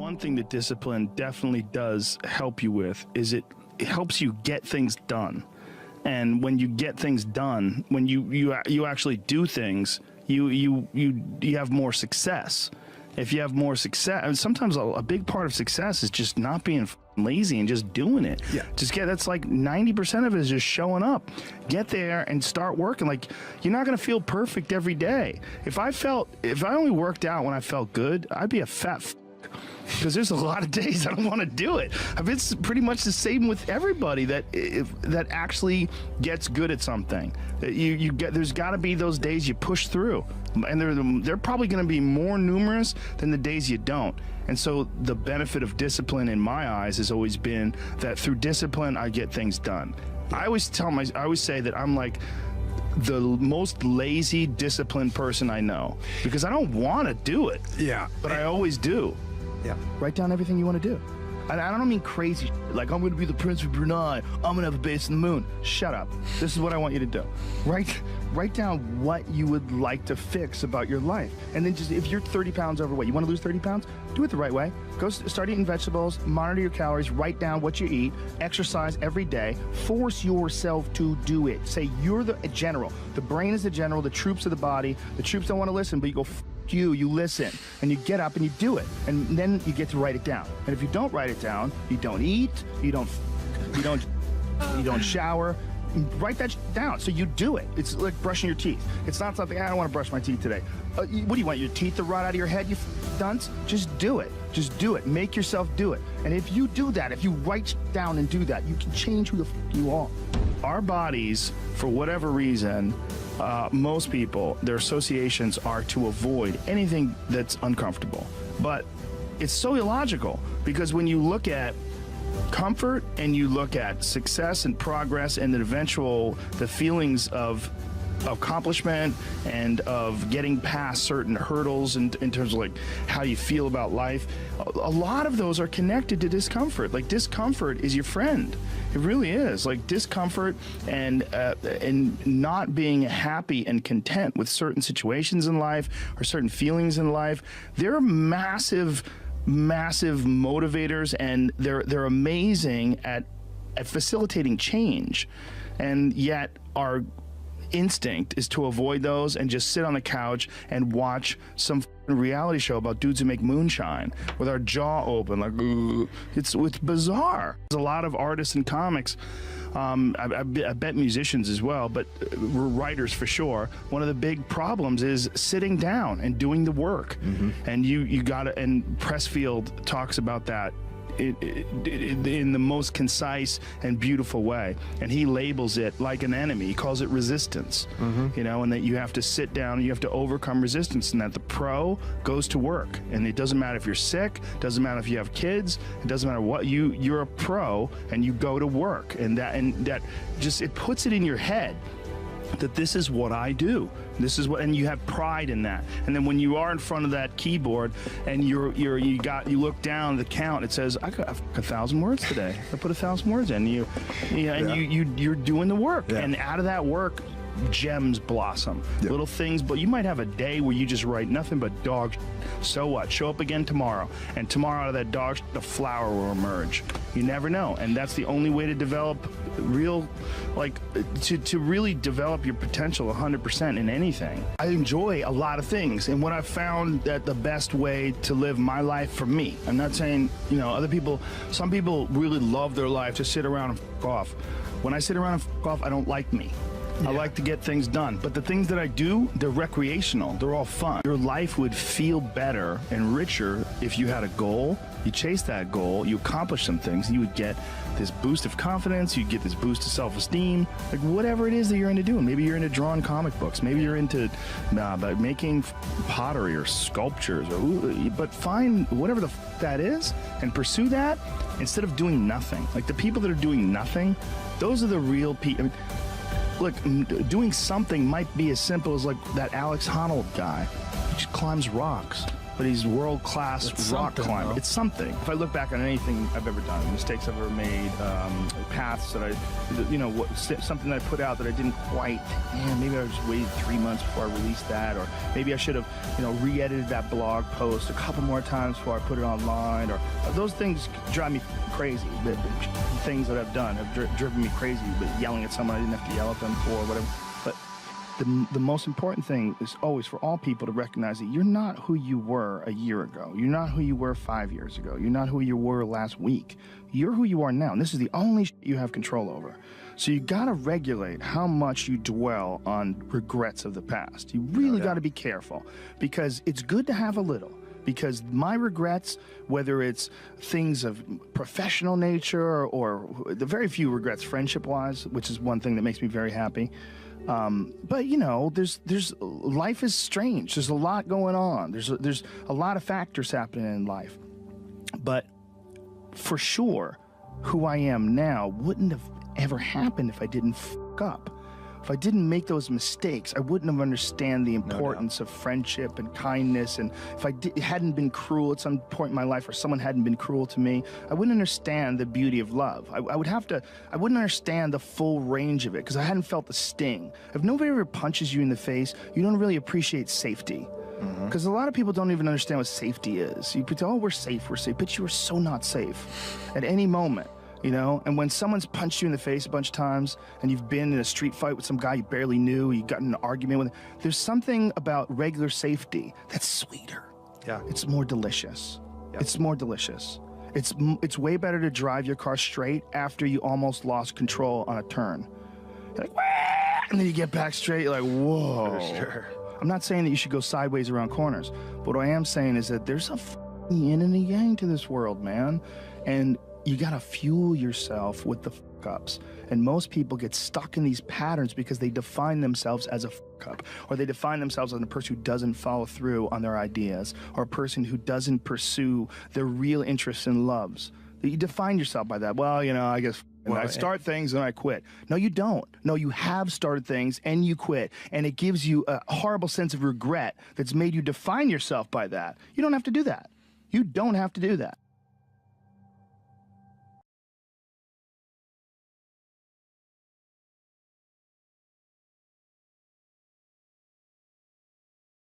One thing that discipline definitely does help you with is it helps you get things done. And when you get things done, when you actually do things, you have more success. If you have more success, and sometimes a big part of success is just not being lazy and just doing it. Yeah. That's like 90% of it is just showing up. Get there and start working. Like, you're not going to feel perfect every day. If I only worked out when I felt good, I'd be a fat because there's a lot of days I don't want to do it. It's pretty much the same with everybody that actually gets good at something. There's got to be those days you push through, and they're probably going to be more numerous than the days you don't. And so the benefit of discipline in my eyes has always been that through discipline I get things done. I always say that I'm like the most lazy, disciplined person I know because I don't want to do it. Yeah, but I always do. Yeah. Write down everything you want to do. I don't mean crazy like I'm going to be the Prince of Brunei, I'm going to have a base in the moon. Shut up. This is what I want you to do. Write down what you would like to fix about your life. And then just, if you're 30 pounds overweight, you want to lose 30 pounds? Do it the right way. Go start eating vegetables, monitor your calories, write down what you eat, exercise every day, force yourself to do it. Say you're the general. The brain is the general, the troops of the body. The troops don't want to listen, but you go, you listen, and you get up and you do it, and then you get to write it down. And if you don't write it down, you don't eat, you don't shower. Write that down so you do it. It's like brushing your teeth. It's not something, I don't want to brush my teeth today. What do you want, your teeth to rot out of your head, you dunce? Just do it. Just do it. Make yourself do it. And if you do that, if you write down and do that, you can change who the you are. Our bodies, for whatever reason, most people, their associations are to avoid anything that's uncomfortable. But it's so illogical because when you look at comfort and you look at success and progress and the feelings of accomplishment and of getting past certain hurdles in terms of like how you feel about life, a lot of those are connected to discomfort. Like, discomfort is your friend. It really is. Like, discomfort and not being happy and content with certain situations in life or certain feelings in life, they're massive motivators, and they're amazing at facilitating change. And yet our instinct is to avoid those and just sit on the couch and watch some reality show about dudes who make moonshine with our jaw open, like, ugh. It's bizarre. There's a lot of artists and comics, I bet musicians as well, but writers for sure. One of the big problems is sitting down and doing the work. Mm-hmm. And you gotta, and Pressfield talks about that in the most concise and beautiful way, and he labels it like an enemy. He calls it resistance. Mm-hmm. And that you have to sit down, you have to overcome resistance, and that the pro goes to work. And it doesn't matter if you're sick, doesn't matter if you have kids, it doesn't matter what, you're a pro and you go to work, and that just, it puts it in your head that this is what I do. This is what, and you have pride in that. And then when you are in front of that keyboard and you look down the count, it says, I've 1,000 words today. I put 1,000 words in. You're doing the work, and out of that work, gems blossom. Yep. Little things, but you might have a day where you just write nothing but dog. So what? Show up again tomorrow, and tomorrow out of that dog, the flower will emerge. You never know, and that's the only way to develop real, like, to really develop your potential 100% in anything. I enjoy a lot of things, and what I've found that the best way to live my life for me, I'm not saying, other people, some people really love their life to sit around and f*** off. When I sit around and f*** off, I don't like me. Yeah. I like to get things done, but the things that I do, they're recreational. They're all fun. Your life would feel better and richer if you had a goal, you chase that goal, you accomplish some things, you would get this boost of confidence, you'd get this boost of self-esteem, like whatever it is that you're into doing. Maybe you're into drawing comic books, maybe you're into making pottery or sculptures, but find whatever that is and pursue that instead of doing nothing. Like, the people that are doing nothing, those are the real people. Look, doing something might be as simple as like that Alex Honnold guy. He just climbs rocks. but he's world-class rock climber. It's something. If I look back on anything I've ever done, mistakes I've ever made, paths that something that I put out that I didn't quite, maybe I just waited 3 months before I released that, or maybe I should have, re-edited that blog post a couple more times before I put it online, or those things drive me crazy. The things that I've done have driven me crazy, but yelling at someone I didn't have to yell at them for, whatever. But the most important thing is always for all people to recognize that you're not who you were a year ago. You're not who you were 5 years ago. You're not who you were last week. You're who you are now, and this is the only you have control over. So you got to regulate how much you dwell on regrets of the past. You really got to be careful, because it's good to have a little. Because my regrets, whether it's things of professional nature or the very few regrets friendship-wise, which is one thing that makes me very happy. But there's life is strange. There's a lot going on. There's a lot of factors happening in life. But for sure, who I am now wouldn't have ever happened if I didn't fuck up. If I didn't make those mistakes, I wouldn't have understand the importance of friendship and kindness. And if I hadn't been cruel at some point in my life, or someone hadn't been cruel to me, I wouldn't understand the beauty of love. I wouldn't understand the full range of it, because I hadn't felt the sting. If nobody ever punches you in the face, you don't really appreciate safety. Because a lot of people don't even understand what safety is. You pretend, oh, we're safe, but you are so not safe at any moment. And when someone's punched you in the face a bunch of times, and you've been in a street fight with some guy you barely knew, you got in an argument with him, there's something about regular safety that's sweeter. Yeah. It's more delicious. Yeah. It's more delicious. It's way better to drive your car straight after you almost lost control on a turn. You're like, wah! And then you get back straight, you're like, whoa. For sure. I'm not saying that you should go sideways around corners, but what I am saying is that there's a yin and a yang to this world, man. And you gotta fuel yourself with the fuck-ups. And most people get stuck in these patterns because they define themselves as a fuck-up, or they define themselves as a person who doesn't follow through on their ideas, or a person who doesn't pursue their real interests and loves. You define yourself by that. Well, I guess I start things and I quit. No, you don't. No, you have started things and you quit. And it gives you a horrible sense of regret that's made you define yourself by that. You don't have to do that. You don't have to do that.